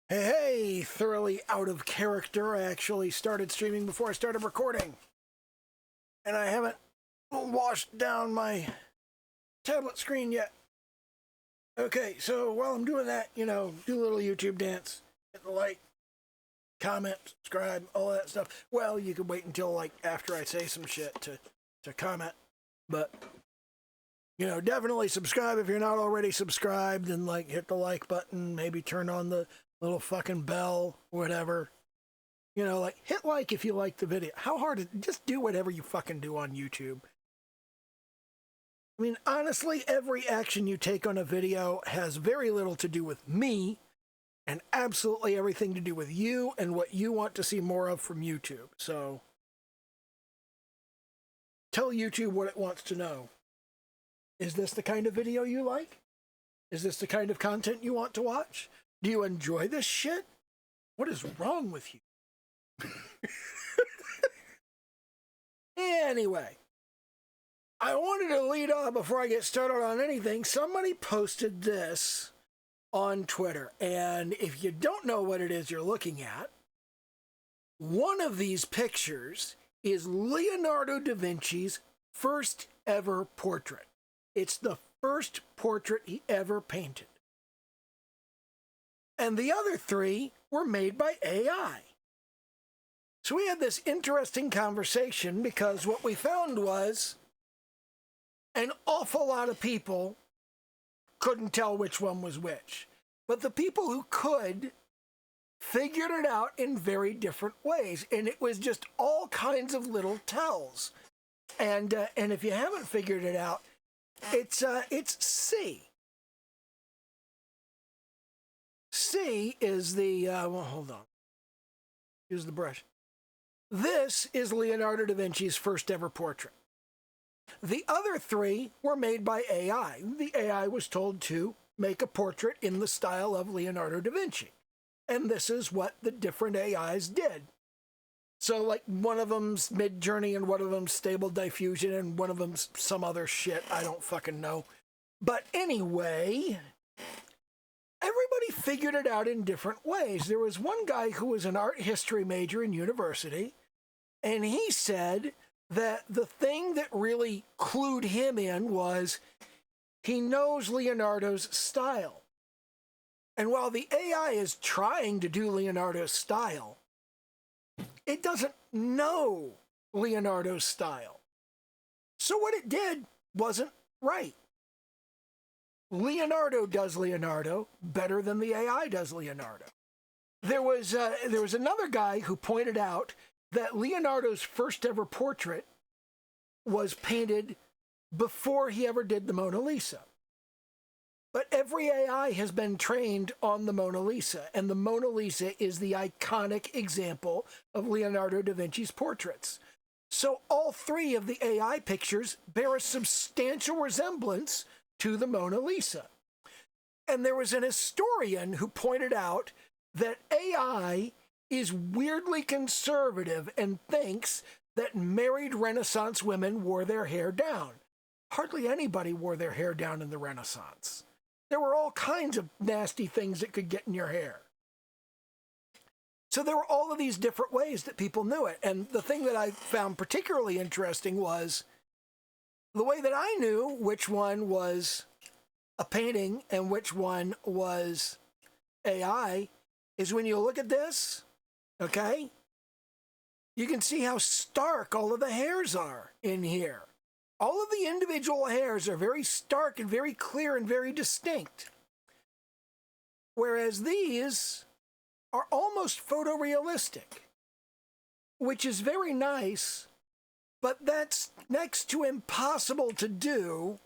Hey, thoroughly out of character. I actually started streaming before I started recording. And I haven't washed down my tablet screen yet. Okay, so while I'm doing that, do a little YouTube dance. Hit the like, comment, subscribe, all that stuff. Well, you could wait until after I say some shit to comment. But definitely subscribe if you're not already subscribed, and hit the like button, maybe turn on the little fucking bell, whatever. Hit like if you like the video. How hard is it? Just do whatever you fucking do on YouTube. I mean, honestly, every action you take on a video has very little to do with me and absolutely everything to do with you and what you want to see more of from YouTube. So tell YouTube what it wants to know. Is this the kind of video you like? Is this the kind of content you want to watch? Do you enjoy this shit? What is wrong with you? Anyway, I wanted to lead on before I get started on anything. Somebody posted this on Twitter, and if you don't know what it is you're looking at, one of these pictures is Leonardo da Vinci's first ever portrait. It's the first portrait he ever painted. And the other three were made by AI. So we had this interesting conversation because what we found was an awful lot of people couldn't tell which one was which. But the people who could figured it out in very different ways. And it was just all kinds of little tells. And if you haven't figured it out, it's C. C is the, hold on. Use the brush. This is Leonardo da Vinci's first ever portrait. The other three were made by AI. The AI was told to make a portrait in the style of Leonardo da Vinci. And this is what the different AIs did. So one of them's Midjourney and one of them's Stable Diffusion and one of them's some other shit. I don't fucking know. But anyway, everybody figured it out in different ways. There was one guy who was an art history major in university, and he said that the thing that really clued him in was he knows Leonardo's style. And while the AI is trying to do Leonardo's style, it doesn't know Leonardo's style. So what it did wasn't right. Leonardo does Leonardo better than the AI does Leonardo. There was another guy who pointed out that Leonardo's first ever portrait was painted before he ever did the Mona Lisa. But every AI has been trained on the Mona Lisa, and the Mona Lisa is the iconic example of Leonardo da Vinci's portraits. So all three of the AI pictures bear a substantial resemblance to the Mona Lisa. And there was an historian who pointed out that AI is weirdly conservative and thinks that married Renaissance women wore their hair down. Hardly anybody wore their hair down in the Renaissance. There were all kinds of nasty things that could get in your hair. So there were all of these different ways that people knew it. And the thing that I found particularly interesting was the way that I knew which one was a painting and which one was AI is when you look at this, okay? You can see how stark all of the hairs are in here. All of the individual hairs are very stark and very clear and very distinct. Whereas these are almost photorealistic, which is very nice, but that's next to impossible to do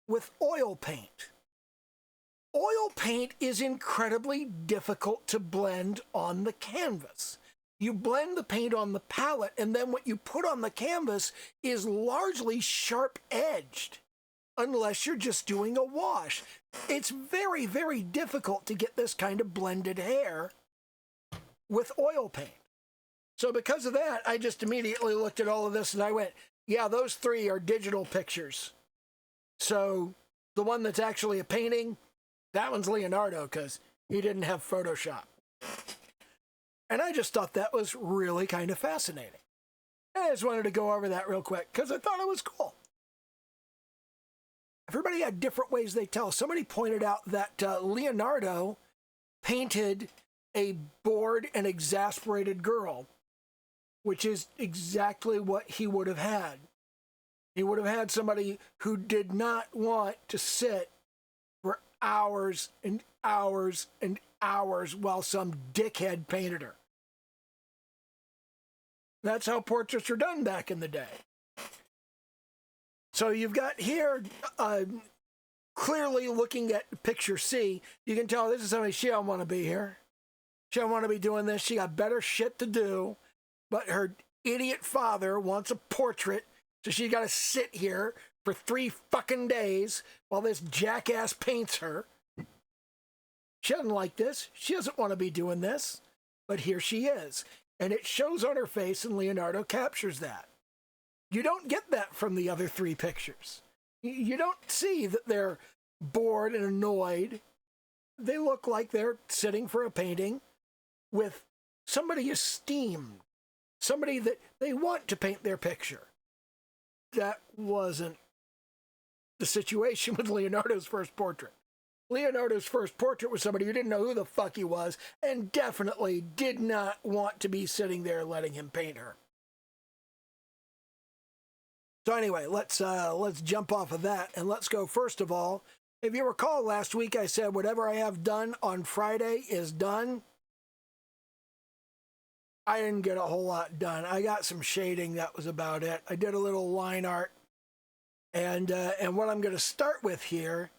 with oil paint. Oil paint is incredibly difficult to blend on the canvas. You blend the paint on the palette, and then what you put on the canvas is largely sharp-edged, unless you're just doing a wash. It's very, very difficult to get this kind of blended hair with oil paint. So because of that, I just immediately looked at all of this and I went, yeah, those three are digital pictures. So the one that's actually a painting, that one's Leonardo, because He didn't have Photoshop. And I just thought that was really kind of fascinating. I just wanted to go over that real quick because I thought it was cool. Everybody had different ways they tell. Somebody pointed out that Leonardo painted a bored and exasperated girl, which is exactly what he would have had. He would have had somebody who did not want to sit for hours and hours and hours while some dickhead painted her. That's how portraits were done back in the day. So you've got here, clearly looking at picture C, you can tell this is somebody, she don't want to be here. She don't want to be doing this. She got better shit to do. But her idiot father wants a portrait, so she got to sit here for 3 fucking days while this jackass paints her. She doesn't like this. She doesn't want to be doing this. But here she is. And it shows on her face, and Leonardo captures that. You don't get that from the other 3 pictures. You don't see that they're bored and annoyed. They look like they're sitting for a painting with somebody esteemed, somebody that they want to paint their picture. That wasn't the situation with Leonardo's first portrait. Leonardo's first portrait was somebody who didn't know who the fuck he was and definitely did not want to be sitting there letting him paint her. So anyway, let's jump off of that and let's go first of all. If you recall last week, I said whatever I have done on Friday is done. I didn't get a whole lot done. I got some shading, that was about it. I did a little line art. And what I'm going to start with here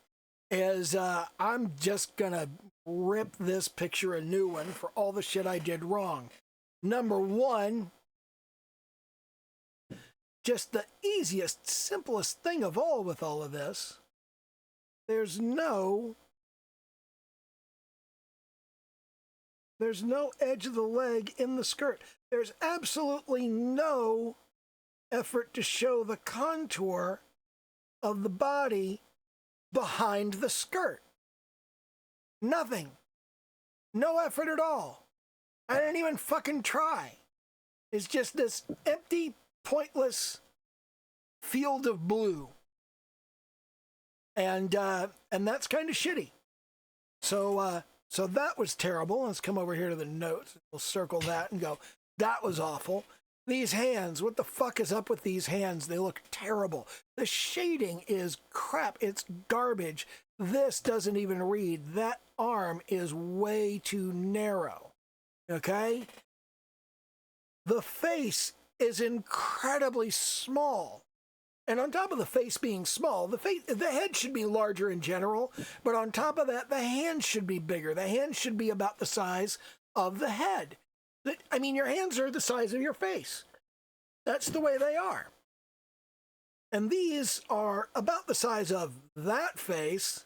is I'm just going to rip this picture a new one for all the shit I did wrong. Number 1, just the easiest, simplest thing of all with all of this, there's no edge of the leg in the skirt. There's absolutely no effort to show the contour of the body behind the skirt. Nothing. No effort at all. I didn't even fucking try. It's just this empty, pointless field of blue. And that's kind of shitty. So that was terrible. Let's come over here to the notes. We'll circle that and go, that was awful. These hands, what the fuck is up with these hands? They look terrible. The shading is crap. It's garbage. This doesn't even read. That arm is way too narrow. Okay? The face is incredibly small. And on top of the face being small, the head should be larger in general, but on top of that, the hands should be bigger. The hands should be about the size of the head. I mean, your hands are the size of your face. That's the way they are. And these are about the size of that face,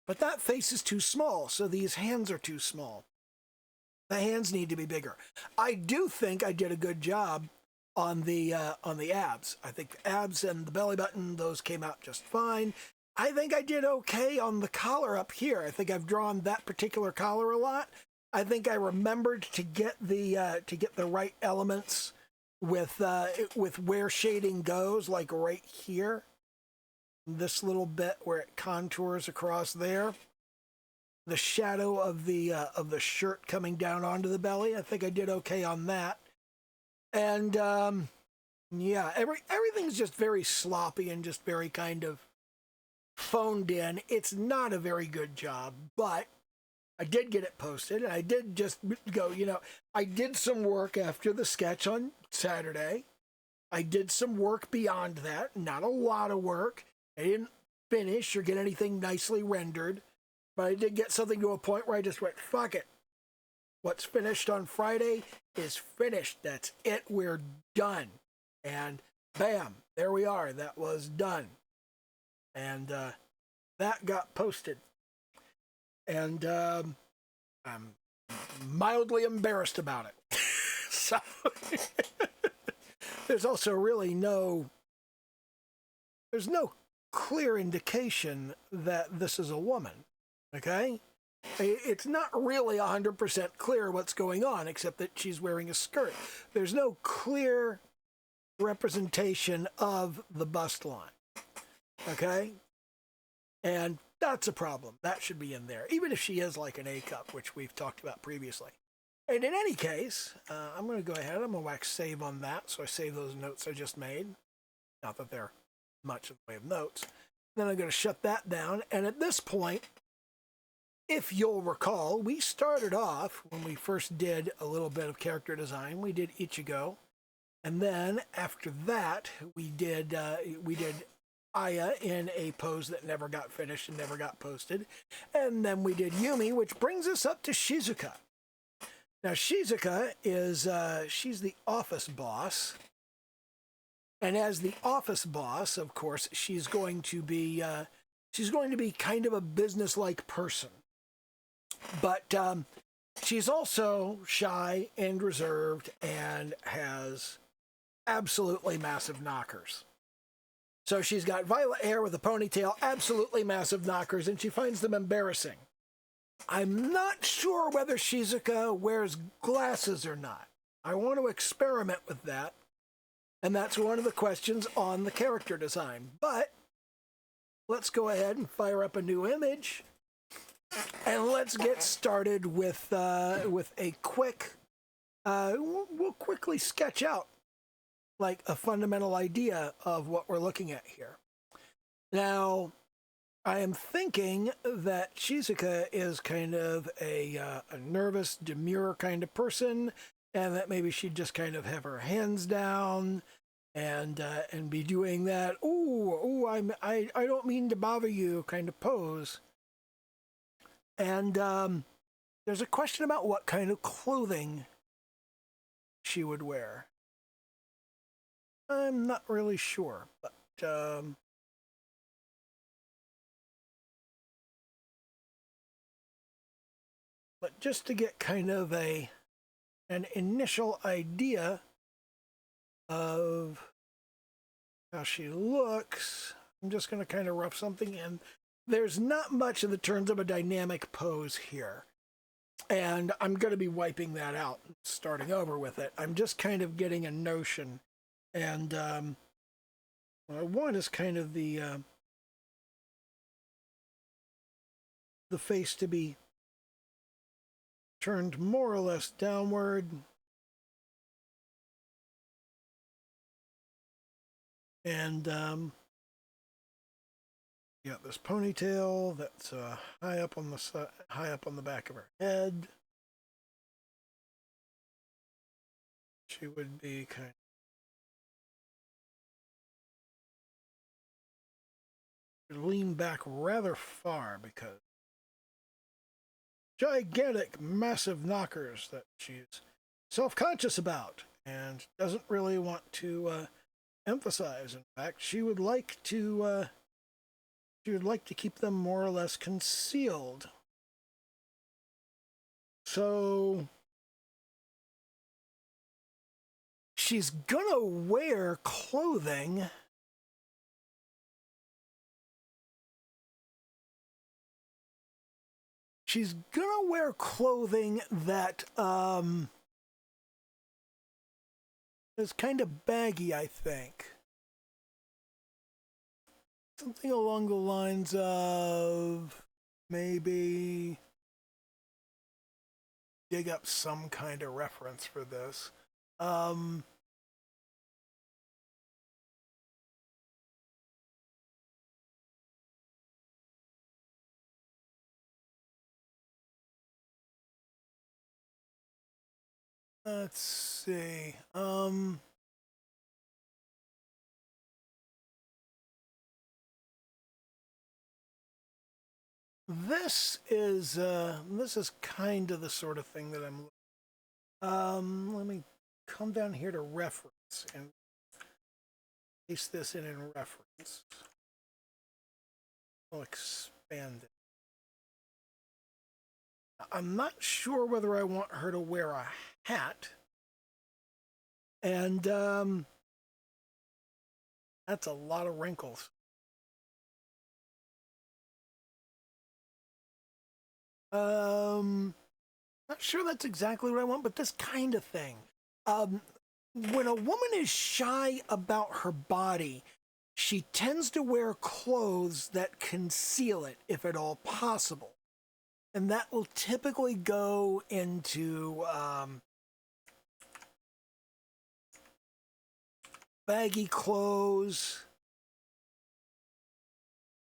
but that face is too small, so these hands are too small. The hands need to be bigger. I do think I did a good job on the abs. I think the abs and the belly button, those came out just fine. I think I did okay on the collar up here. I think I've drawn that particular collar a lot. I think I remembered to get the right elements with where shading goes, like right here, this little bit where it contours across there, the shadow of the shirt coming down onto the belly. I think I did okay on that. And yeah, everything's just very sloppy and just very kind of phoned in. It's not a very good job, but I did get it posted. I did just go, I did some work after the sketch on Saturday. I did some work beyond that, not a lot of work. I didn't finish or get anything nicely rendered, but I did get something to a point where I just went, fuck it. What's finished on Friday is finished. That's it. We're done. And bam, there we are. That was done. And that got posted. And I'm mildly embarrassed about it. So there's also really there's no clear indication that this is a woman, okay? It's not really 100% clear what's going on, except that she's wearing a skirt. There's no clear representation of the bust line. Okay? And that's a problem. That should be in there, even if she is like an A cup, which we've talked about previously. And in any case, I'm going to go ahead. I'm going to wax save on that. So I save those notes I just made. Not that they're much in the way of notes. Then I'm going to shut that down. And at this point, if you'll recall, we started off when we first did a little bit of character design. We did Ichigo. And then after that, we did Aya in a pose that never got finished and never got posted. And then we did Yumi, which brings us up to Shizuka. Now, Shizuka is, she's the office boss. And as the office boss, of course, she's going to be kind of a business-like person. But she's also shy and reserved and has absolutely massive knockers. So she's got violet hair with a ponytail, absolutely massive knockers, and she finds them embarrassing. I'm not sure whether Shizuka wears glasses or not. I want to experiment with that. And that's one of the questions on the character design. But let's go ahead and fire up a new image. And let's get started with a quick, we'll quickly sketch out like a fundamental idea of what we're looking at here. Now, I am thinking that Shizuka is kind of a nervous, demure kind of person, and that maybe she'd just kind of have her hands down and be doing that, I don't mean to bother you kind of pose. And there's a question about what kind of clothing she would wear. I'm not really sure, but just to get kind of an initial idea of how she looks, I'm just going to kind of rough something in. There's not much in the terms of a dynamic pose here. And I'm going to be wiping that out, starting over with it. I'm just kind of getting a notion. And what I want is kind of the face to be turned more or less downward. And got this ponytail that's high up on the back of her head. She would be kind of lean back rather far because gigantic, massive knockers that she's self-conscious about and doesn't really want to emphasize. In fact, she would like to keep them more or less concealed. So she's gonna wear clothing that is kind of baggy, I think. Something along the lines of maybe dig up some kind of reference for this. Let's see. This is kind of the sort of thing that I'm. Let me come down here to reference and paste this in reference. I'll expand it. I'm not sure whether I want her to wear a hat, and that's a lot of wrinkles. Not sure that's exactly what I want, but this kind of thing. Um, when a woman is shy about her body, she tends to wear clothes that conceal it, if at all possible. And that will typically go into baggy clothes,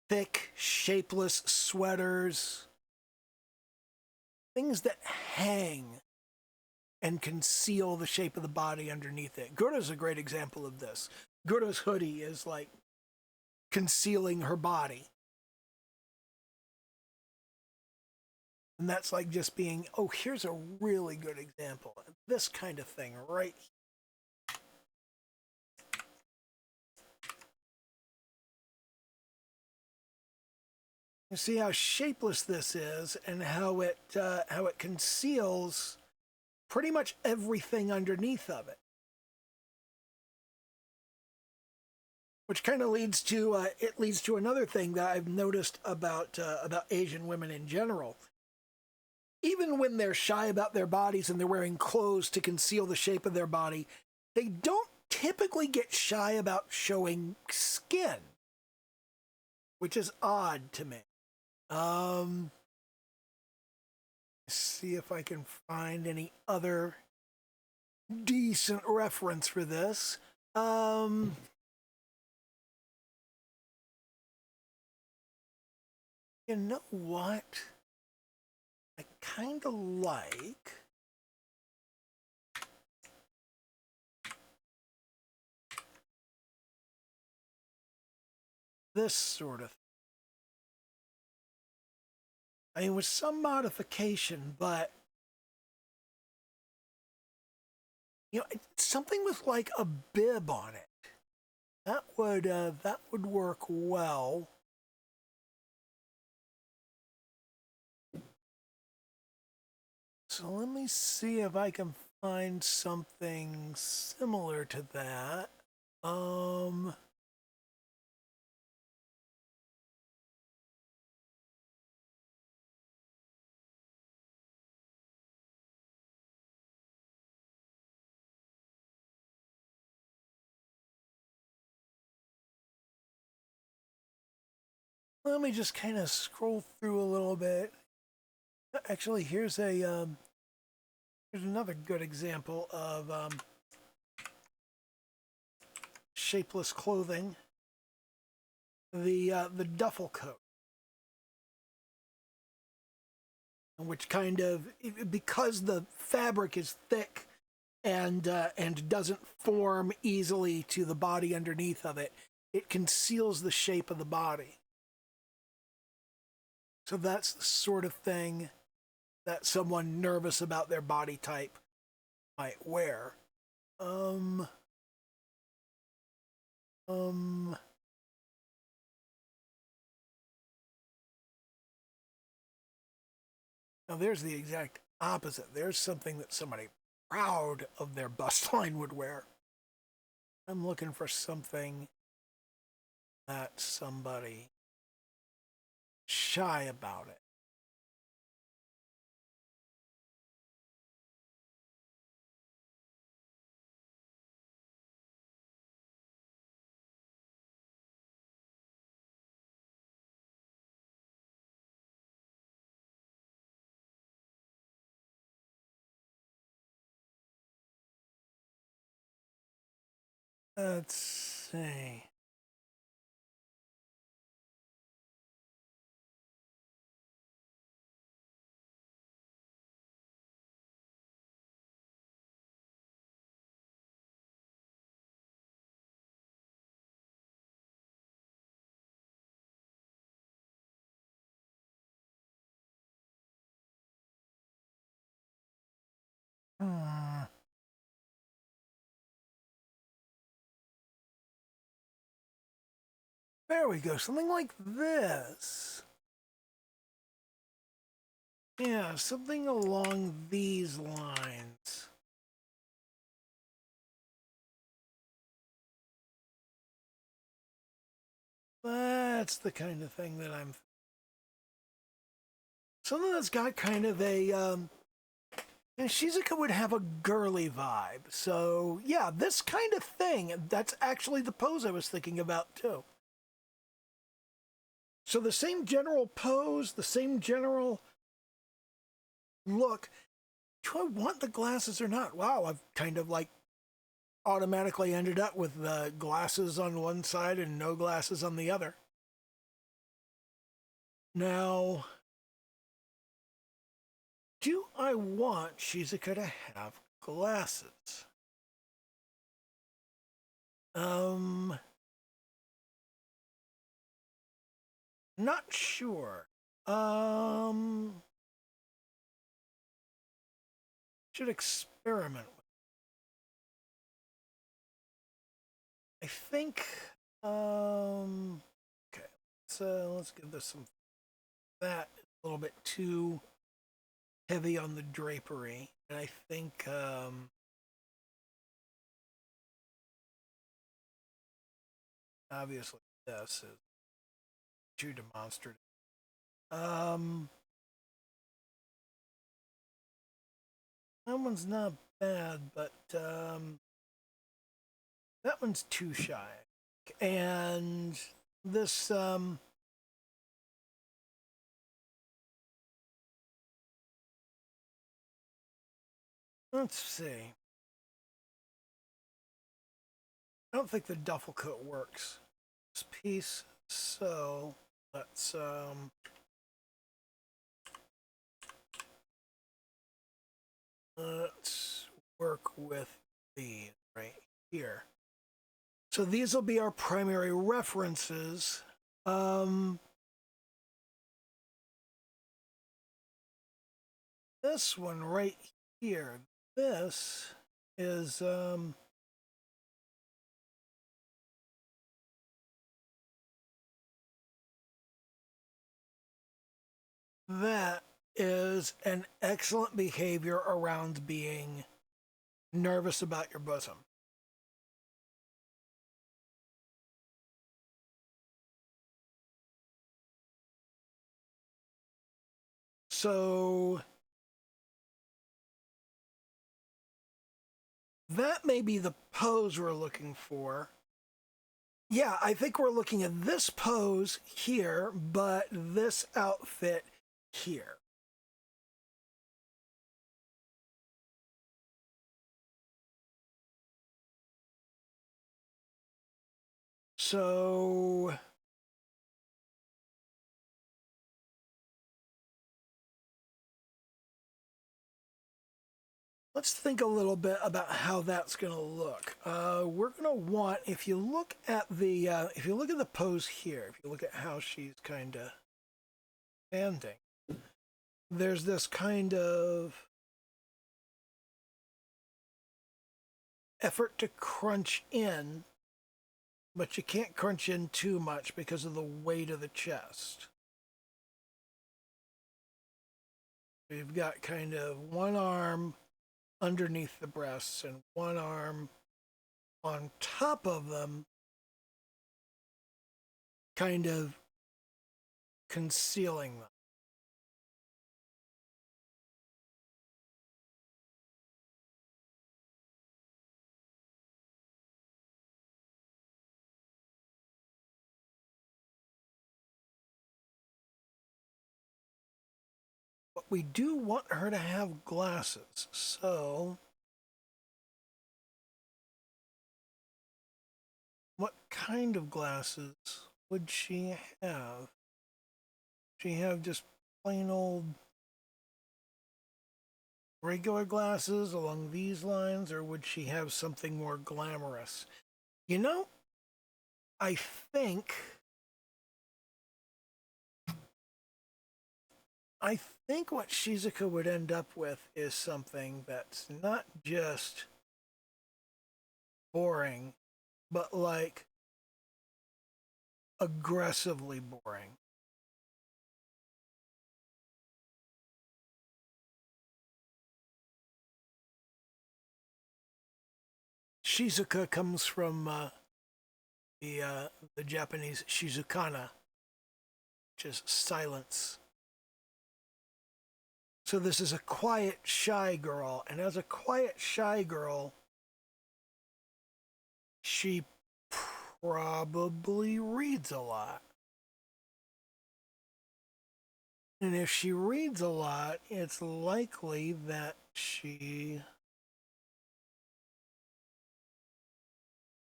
thick, shapeless sweaters, things that hang and conceal the shape of the body underneath it. Gerda's a great example of this. Gerda's hoodie is like concealing her body. And that's like just being, oh, here's a really good example. This kind of thing right here. You see how shapeless this is and how it conceals pretty much everything underneath of it. Which kind of leads to another thing that I've noticed about Asian women in general. Even when they're shy about their bodies and they're wearing clothes to conceal the shape of their body, they don't typically get shy about showing skin, which is odd to me. See if I can find any other decent reference for this. You know what? I kind of like this sort of thing. I mean, with some modification, but you know, something with like a bib on it. That would work well. So let me see if I can find something similar to that. Let me just kind of scroll through a little bit. Actually, here's another good example of shapeless clothing. The duffel coat, which kind of, because the fabric is thick and doesn't form easily to the body underneath of it, it conceals the shape of the body. So that's the sort of thing that someone nervous about their body type might wear. Now there's the exact opposite. There's something that somebody proud of their bust line would wear. I'm looking for something that somebody shy about it. Let's see. Hmm. There we go. Something like this. Yeah, something along these lines. That's the kind of thing that I'm. something that's got kind of a, and Shizuka would have a girly vibe. So, yeah, this kind of thing, that's actually the pose I was thinking about, too. So the same general pose, the same general look. Do I want the glasses or not? Wow, I've kind of like automatically ended up with the glasses on one side and no glasses on the other. Now, do I want Shizuka to have glasses? Not sure. Should experiment with. I think. Okay. Let's give this some. That is a little bit too heavy on the drapery, and I think. Obviously, this is too demonstrative. That one's not bad, but that one's too shy. And this let's see. I don't think the duffel coat works. This piece, so let's work with these right here. So these will be our primary references. This one right here, this is that is an excellent behavior around being nervous about your bosom. So that may be the pose we're looking for. Yeah, I think we're looking at this pose here, but this outfit here. So let's think a little bit about how that's going to look. We're going to want, if you look at the pose here, if you look at how she's kind of standing, there's this kind of effort to crunch in, but you can't crunch in too much because of the weight of the chest. You've got kind of one arm underneath the breasts and one arm on top of them, kind of concealing them. But we do want her to have glasses, so what kind of glasses would she have? She have just plain old regular glasses along these lines, or would she have something more glamorous? You know, I think what Shizuka would end up with is something that's not just boring, but like aggressively boring. Shizuka comes from the Japanese Shizukana, which is silence. So this is a quiet, shy girl, and as a quiet, shy girl, she probably reads a lot. And if she reads a lot, it's likely that she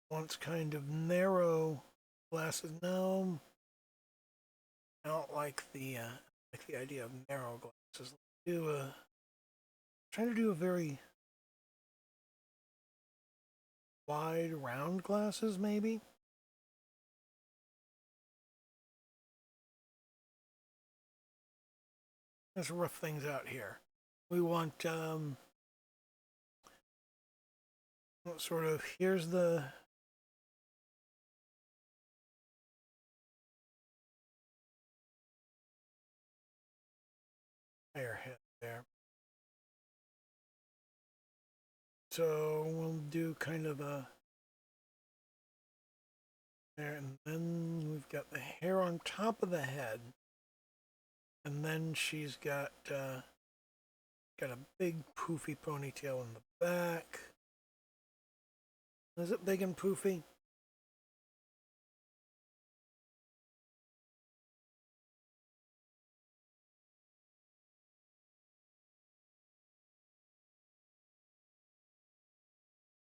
wants kind of narrow glasses. No, I don't like the idea of narrow glasses. Trying to do a very wide, round glasses, maybe. Let's rough things out here. We want sort of here's the airhead there. So we'll do kind of a there, and then we've got the hair on top of the head, and then she's got a big poofy ponytail in the back. Is it big and poofy?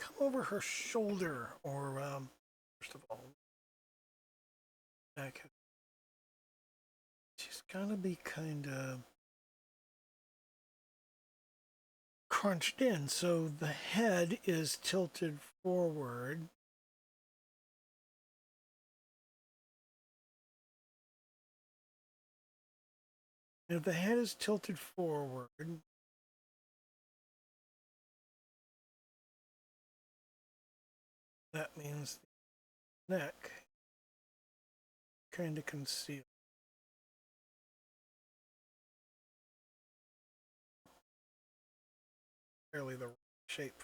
Come over her shoulder, or first of all, back. She's gotta be kind of crunched in, so the head is tilted forward. And if the head is tilted forward, that means the neck kind of concealed. Fairly the shape.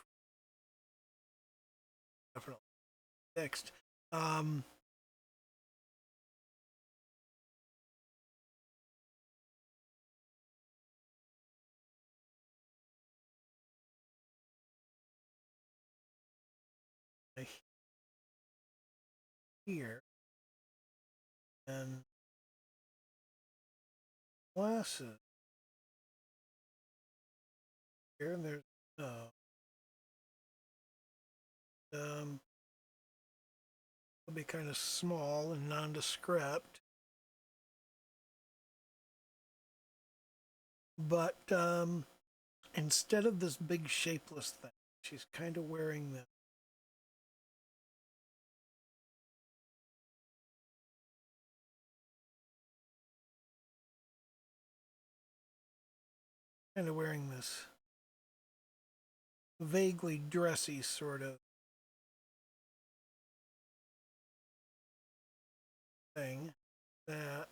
Definitely. Next. Here and glasses. Here there's it'll be kind of small and nondescript. But instead of this big shapeless thing, she's kind of wearing this. Kind of wearing this vaguely dressy sort of thing that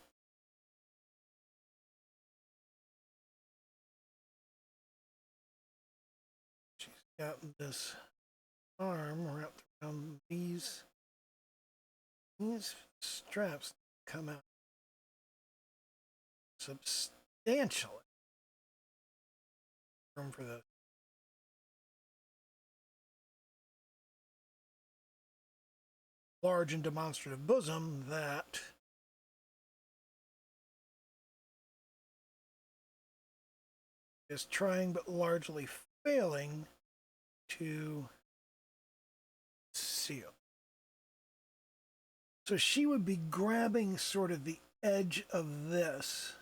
she's got this arm wrapped around these straps come out substantially. Room for the large and demonstrative bosom that is trying but largely failing to seal. So she would be grabbing sort of the edge of this,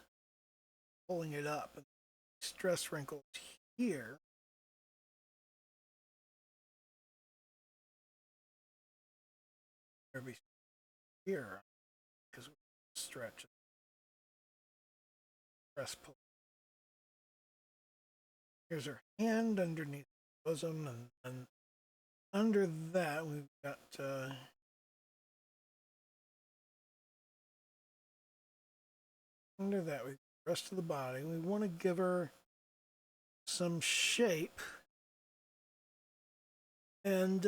pulling it up, and stress wrinkles here. Every here, because we stretch it, press pull. Here's her hand underneath the bosom, and under that we've got under that we the rest of the body. We want to give her some shape, and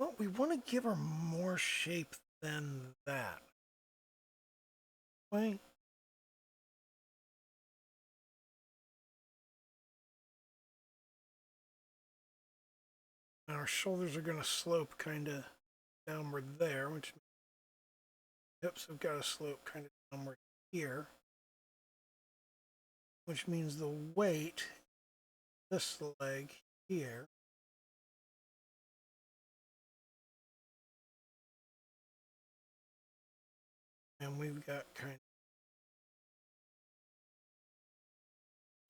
well, we want to give her more shape than that. way. Our shoulders are going to slope kind of downward there, which hips have got to slope kind of downward here, which means the weight, this leg here, and we've got kind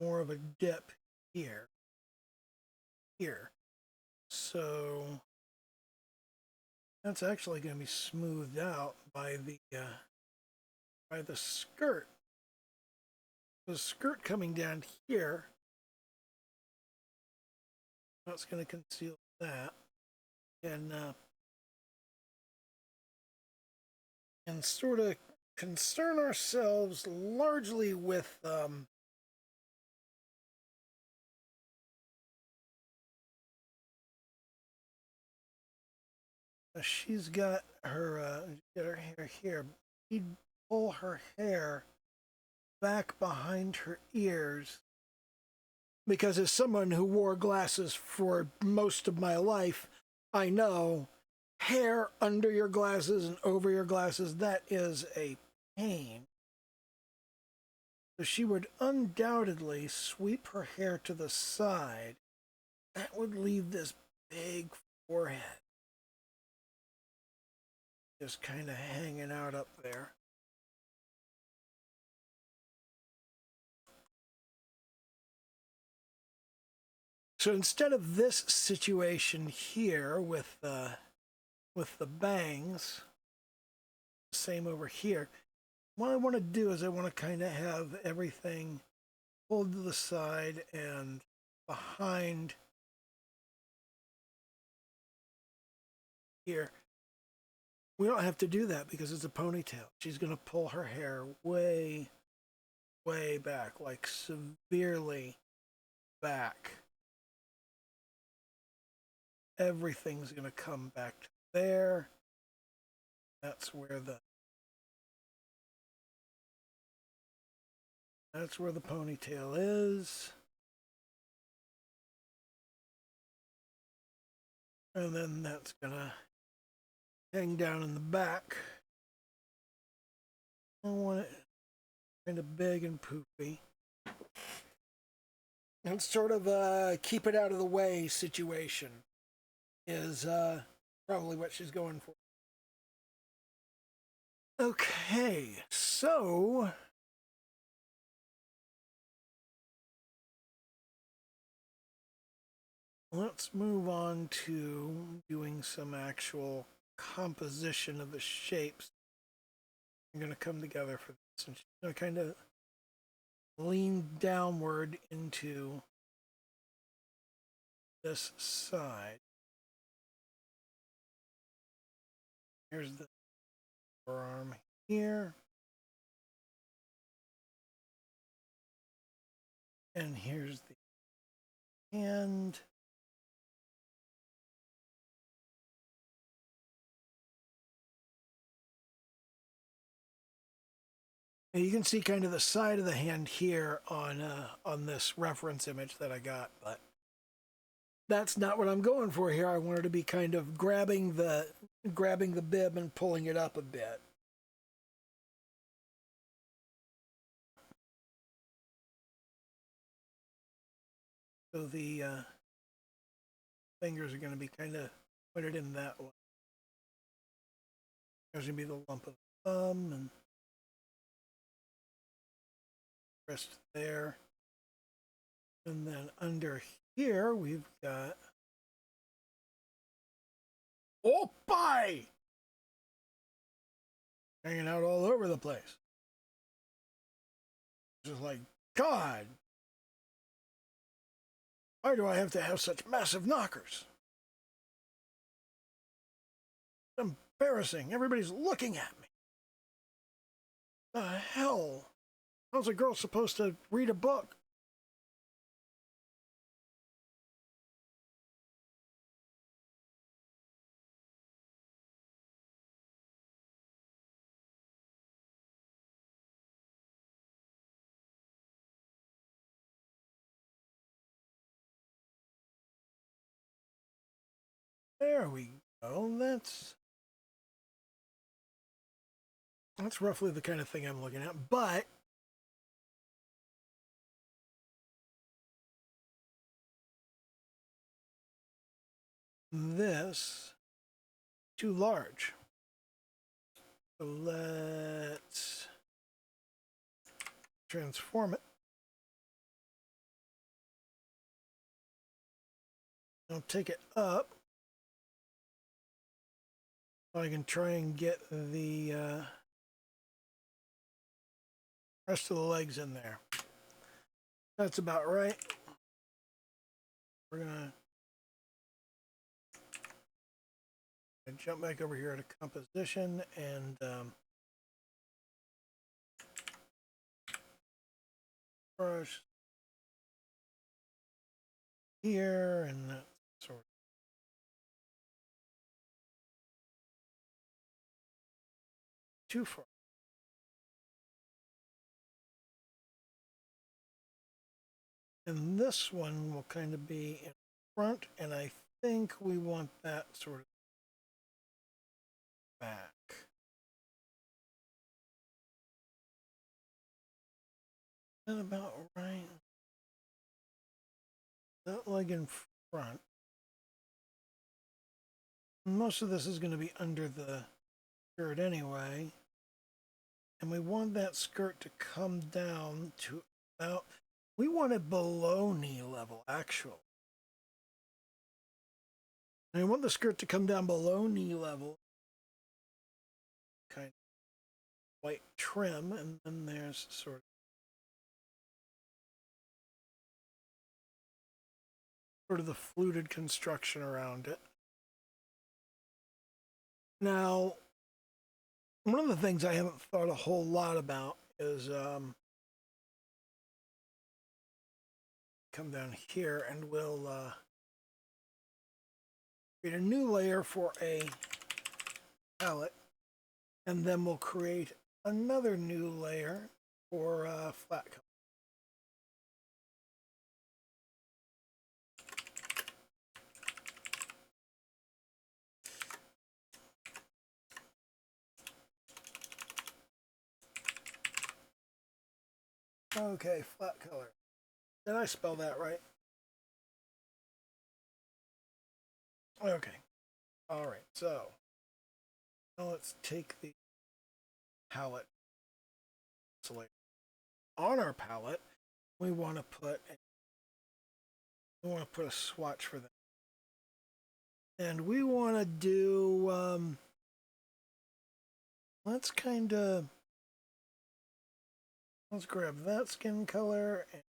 of more of a dip here. So that's actually going to be smoothed out by the skirt. The skirt coming down here, that's going to conceal that, and sort of concern ourselves largely with she's got her hair here. He'd pull her hair back behind her ears, because as someone who wore glasses for most of my life, I know hair under your glasses and over your glasses, that is a pain. So she would undoubtedly sweep her hair to the side. That would leave this big forehead just kind of hanging out up there. So instead of this situation here with the bangs, same over here, what I want to do is I want to kind of have everything pulled to the side and behind here. We don't have to do that because it's a ponytail. She's going to pull her hair way, way back, like severely back. Everything's going to come back to there. That's where the ponytail is. And then that's going to hang down in the back. I want it kind of big and poofy. And sort of a keep it out of the way situation is probably what she's going for. Okay, so let's move on to doing some actual composition of the shapes. I'm going to come together for this, and she's going to kind of lean downward into this side. Here's the forearm here. And here's the hand. And you can see kind of the side of the hand here on this reference image that I got, but that's not what I'm going for here. I wanted to be kind of grabbing the bib and pulling it up a bit. So the fingers are going to be kind of pointed in that way. There's going to be the lump of the thumb and wrist there. And then under here, we've got Opie hanging out all over the place. Just like, God, why do I have to have such massive knockers? It's embarrassing. Everybody's looking at me. The hell? How's a girl supposed to read a book? There we go. That's roughly the kind of thing I'm looking at. But this too large. So let's transform it. I'll take it up. So I can try and get the rest of the legs in there. That's about right. We're gonna jump back over here to composition and brush here and that sort of. Too far. And this one will kind of be in front, and I think we want that sort of back. Is that about right? That leg in front. Most of this is going to be under the skirt anyway. And we want that skirt to come down to about, we want it below knee level, actually. And I want the skirt to come down below knee level. Kind of white trim, and then there's sort of the fluted construction around it. Now, one of the things I haven't thought a whole lot about is come down here and we'll create a new layer for a palette, and then we'll create another new layer for flat color. Okay, flat color. Did I spell that right? Okay. All right, so now let's take the palette select. On our palette, we want to put a swatch for that. And we want to do let's grab that skin color and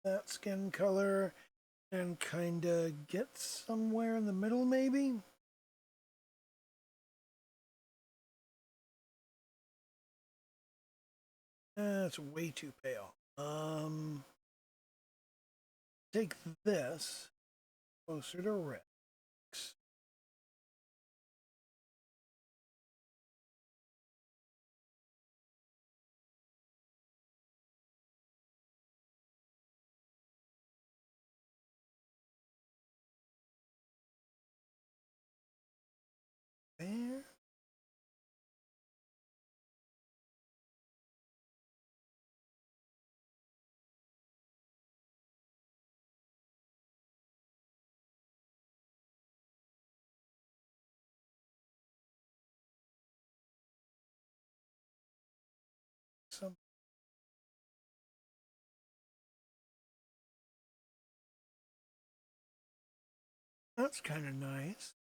that skin color and kind of get somewhere in the middle, maybe. That's way too pale. Take this closer to Rex. There. Some. That's kind of nice.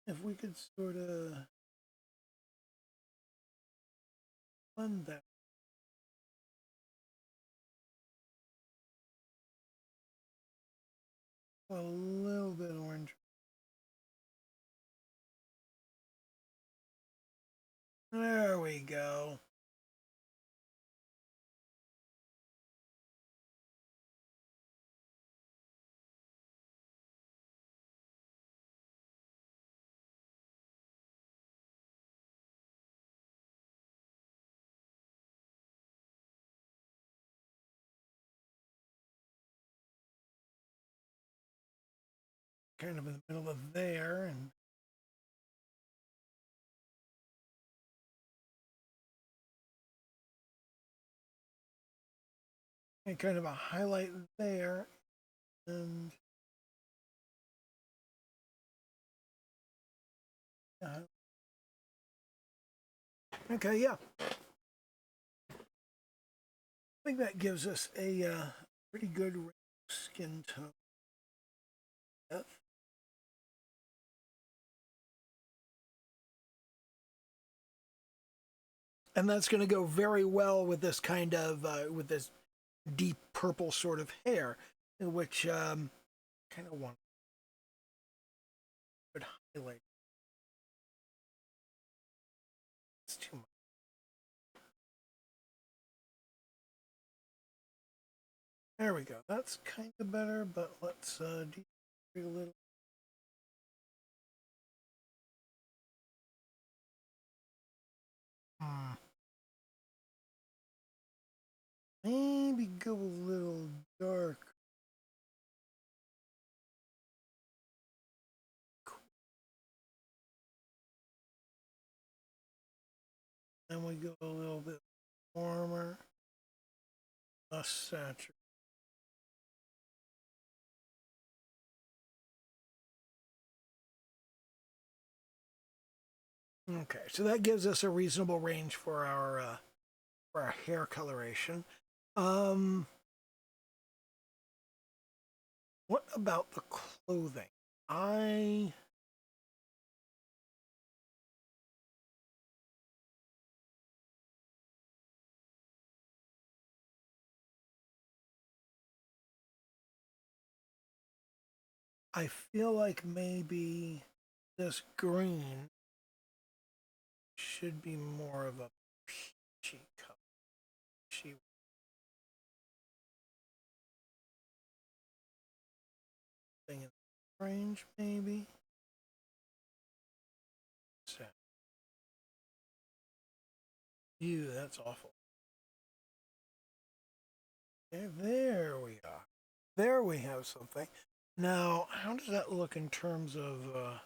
If we could sort of blend that. A little bit orange. There we go. kind of in the middle of there, and kind of a highlight there, and okay, yeah. I think that gives us a pretty good skin tone. Yep. And that's going to go very well with this kind of with this deep purple sort of hair, which kind of want to highlight. It's too much. There we go. That's kind of better, but let's decrease a little. Maybe go a little dark. Then we go a little bit warmer, less saturated. Okay, so that gives us a reasonable range for our hair coloration. What about the clothing? I feel like maybe this green should be more of a peachy color. She thing in range maybe. So, ew, that's awful. Okay, there we are. There we have something. Now, how does that look in terms of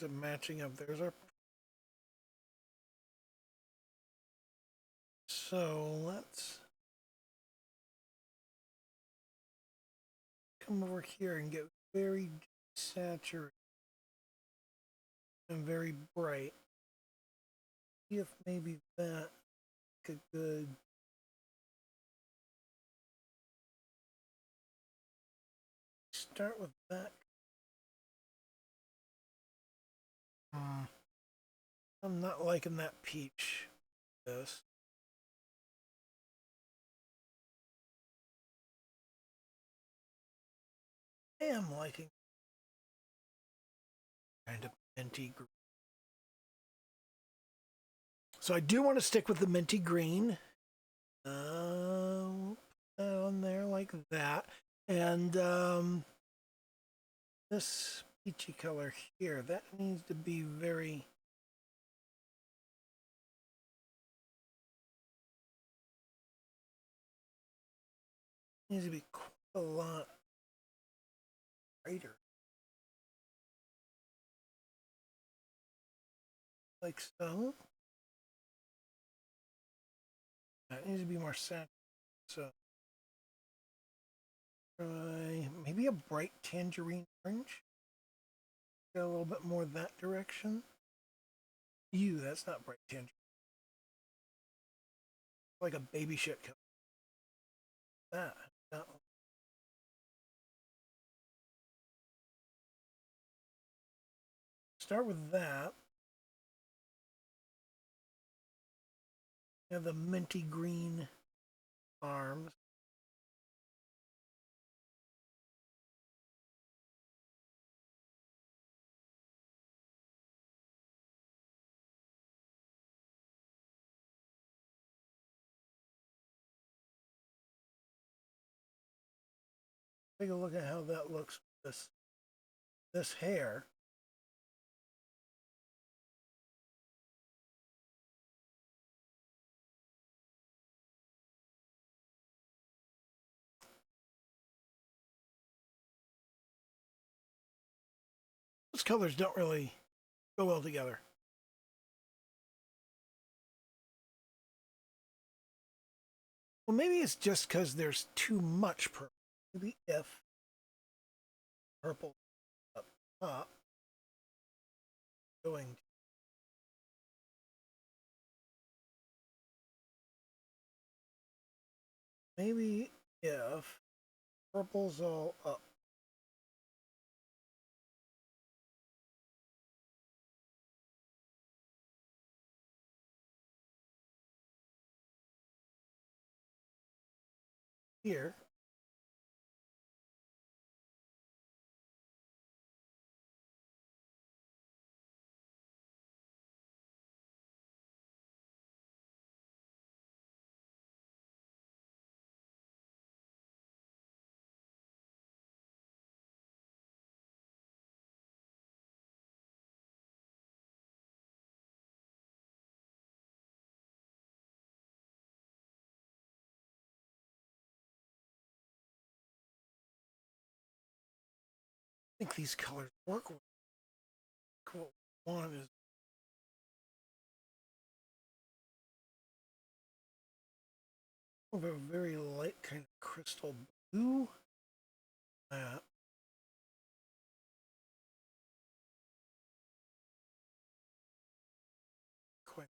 matching up? There's our. So let's come over here and get very saturated and very bright. See if maybe that could good. Start with that. I'm not liking that peach. This. I am liking kind of minty green. So I do want to stick with the minty green. On there like that. And this peachy color here, that needs to be very. Needs to be quite a lot brighter. Like so. That needs to be more saturated. So try maybe a bright tangerine orange. Go a little bit more that direction. Ew, that's not bright tangerine. Like a baby shit color. That. Not. Start with that. You have the minty green arms. Take a look at how that looks with this hair. colors don't really go well together. Well, maybe it's just because there's too much purple. Maybe if purple up top going. Maybe if purple's all up. Here. I think these colors work. What we want is a very light kind of crystal blue. Quite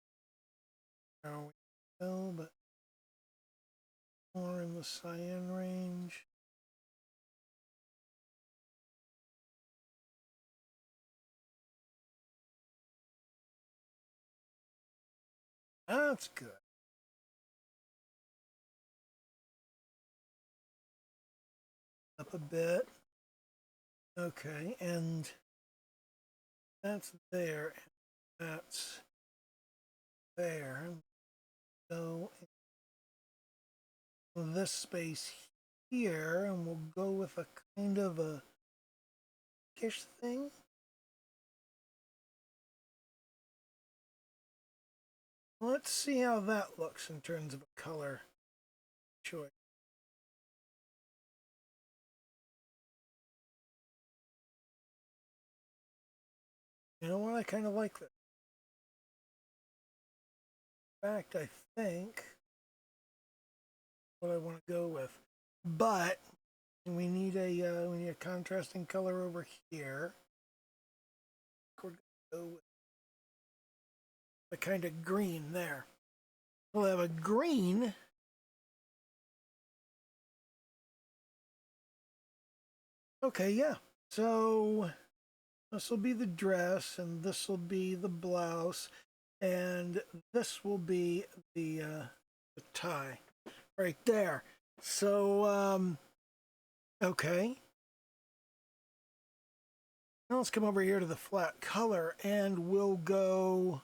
how we go, but more in the cyan range. That's good. Up a bit. Okay, and that's there, and that's there. So this space here, and we'll go with a kind of a kish thing. Let's see how that looks in terms of a color choice. You know what? I kind of like this. In fact, I think what I want to go with, but we need a contrasting color over here. We're gonna go with the kind of green there. We'll have a green. Okay, yeah. So this will be the dress, and this will be the blouse, and this will be the tie right there. So, okay. Now let's come over here to the flat color, and we'll go.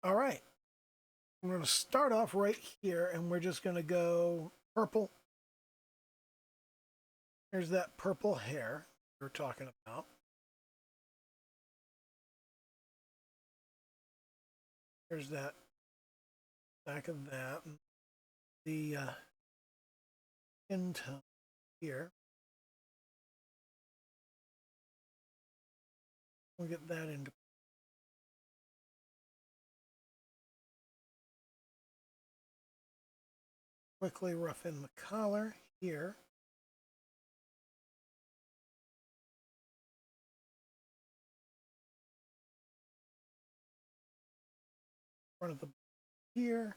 All right. We're going to start off right here, and we're just going to go purple. Here's that purple hair we were talking about. There's that back of that. The skin tone here. We'll get that into. Quickly rough in the collar here. Front of the here.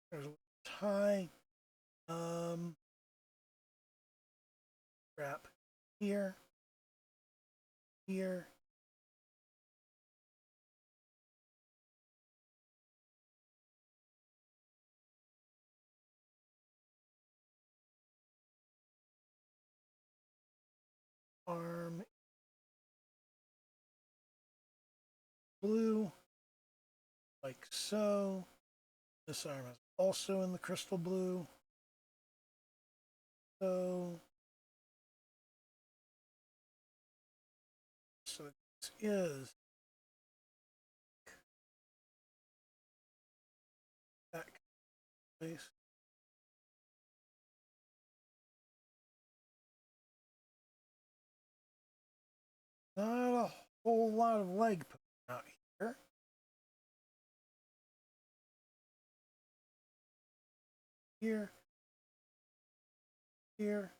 There's a tie. Wrap here. Here. Arm blue, like so. This arm is also in the crystal blue. So this is that place. whole lot of leg out here. Here. Here.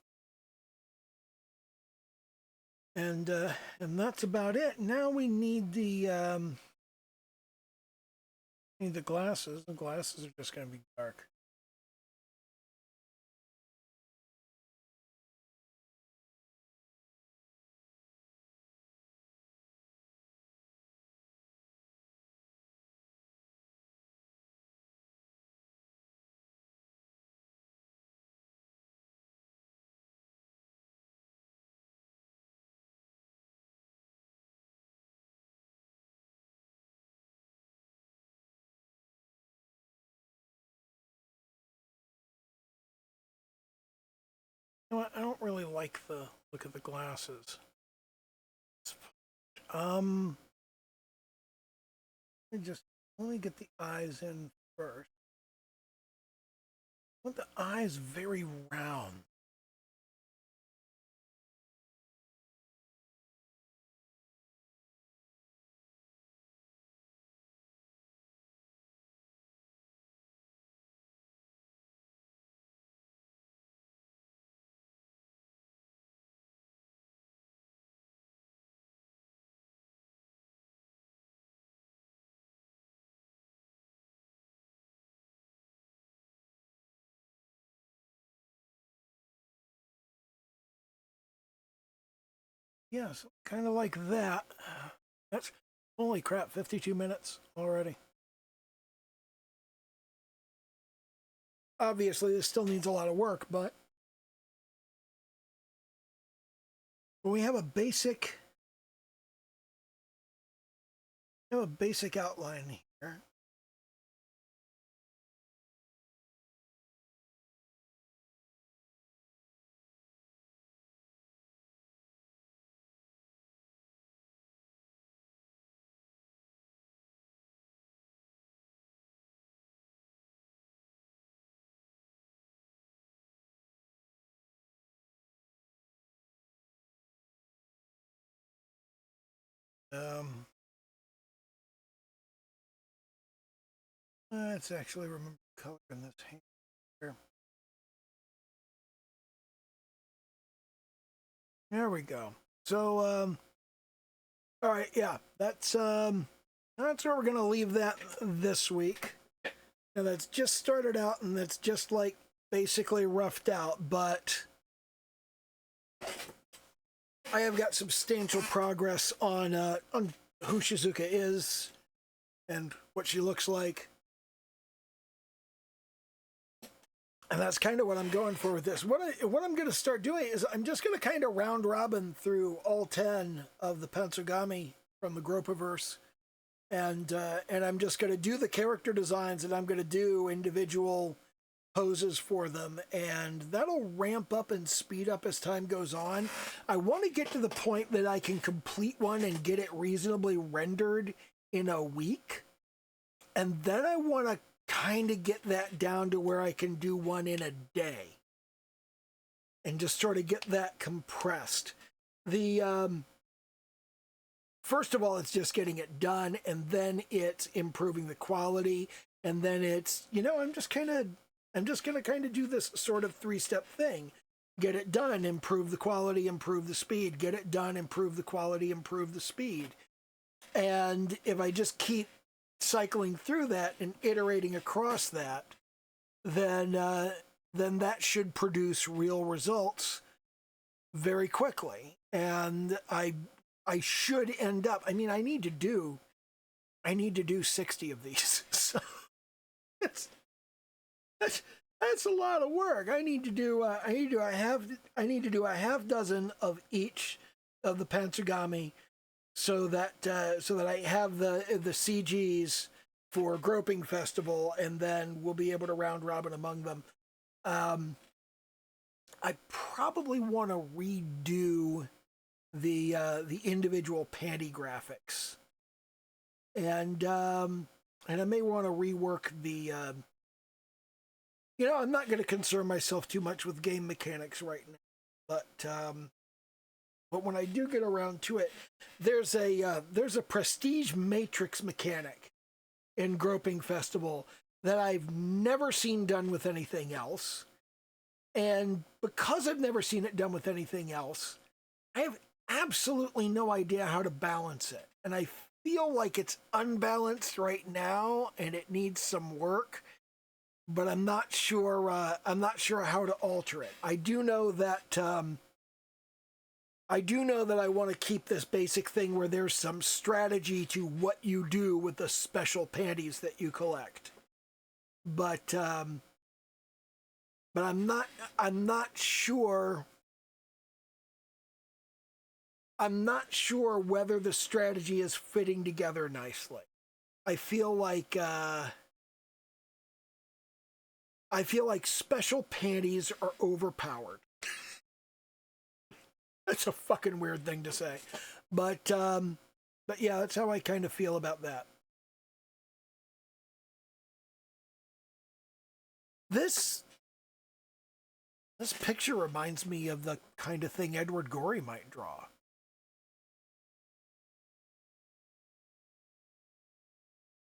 And that's about it. Now we need the glasses. The glasses are just going to be dark. You know what? I don't really like the look of the glasses. Let me get the eyes in first. I want the eyes very round. Yes, kind of like that. That's, holy crap, 52 minutes already. Obviously, this still needs a lot of work, but we have a basic outline here. Let's actually remember color in this here. There we go. So, all right, yeah, that's where we're gonna leave that this week. Now that's just started out, and that's just like basically roughed out, but I have got substantial progress on who Shizuka is and what she looks like. And that's kind of what I'm going for with this. What I'm going to start doing is I'm just going to kind of round robin through all 10 of the Pantsugami from the Groppaverse. And I'm just going to do the character designs, and I'm going to do individual poses for them, and that'll ramp up and speed up as time goes on. I want to get to the point that I can complete one and get it reasonably rendered in a week, and then I want to kind of get that down to where I can do one in a day and just sort of get that compressed. First of all, it's just getting it done, and then it's improving the quality, and then it's, I'm just going to kind of do this sort of 3-step thing. Get it done, improve the quality, improve the speed. Get it done, improve the quality, improve the speed. And if I just keep cycling through that and iterating across that, then that should produce real results very quickly. And I should end up, I need to do 60 of these. So that's a lot of work. I need to do a half dozen of each of the Pantsugami, so that I have the CGs for Groping Festival, and then we'll be able to round robin among them. I probably want to redo the individual panty graphics, and I may want to rework the. I'm not going to concern myself too much with game mechanics right now, but but when I do get around to it, there's a prestige matrix mechanic in Groping Festival that I've never seen done with anything else. And because I've never seen it done with anything else, I have absolutely no idea how to balance it. And I feel like it's unbalanced right now and it needs some work, but I'm not sure how to alter it. I do know that I want to keep this basic thing where there's some strategy to what you do with the special panties that you collect. But I'm not sure whether the strategy is fitting together nicely. I feel like special panties are overpowered. That's a fucking weird thing to say. But yeah, that's how I kind of feel about that. This picture reminds me of the kind of thing Edward Gorey might draw.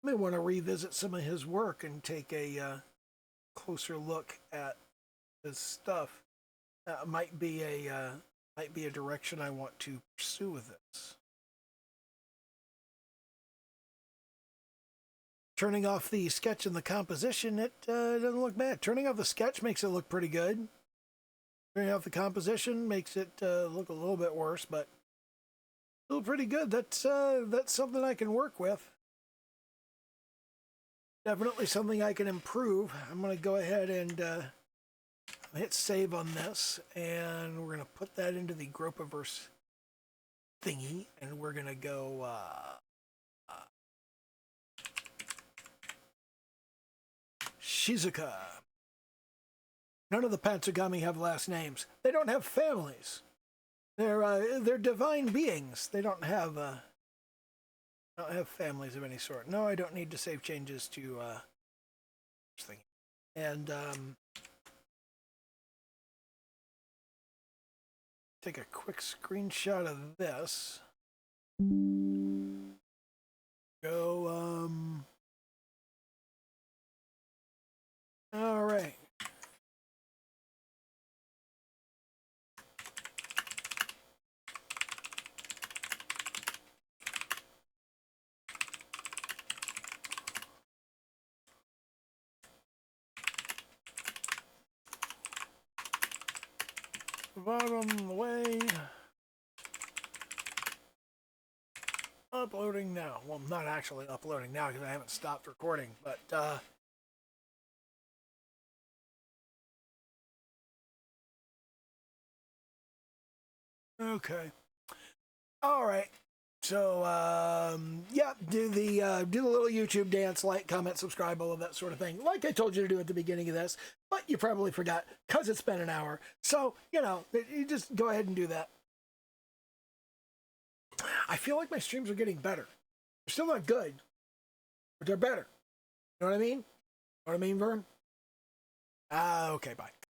I may want to revisit some of his work and take a closer look at his stuff. Might be a direction I want to pursue with this. Turning off the sketch and the composition, it doesn't look bad. Turning off the sketch makes it look pretty good. Turning off the composition makes it look a little bit worse, but still pretty good. That's something I can work with. Definitely something I can improve. I'm going to go ahead and hit save on this, and we're going to put that into the Gropiverse thingy, and we're going to go Shizuka. None of the Pantsugami have last names. They don't have families. They're divine beings. They don't have families of any sort. No, I don't need to save changes to thing. And take a quick screenshot of this. Go all right. Bottom way. Uploading now. Well, I'm not actually uploading now because I haven't stopped recording, but okay. All right. So yeah, do the little YouTube dance, like, comment, subscribe, all of that sort of thing, like I told you to do at the beginning of this, but you probably forgot because it's been an hour. So you just go ahead and do that. I feel like my streams are getting better. They're still not good, but they're better. You know what I mean? Know what I mean, Vern? Okay, bye.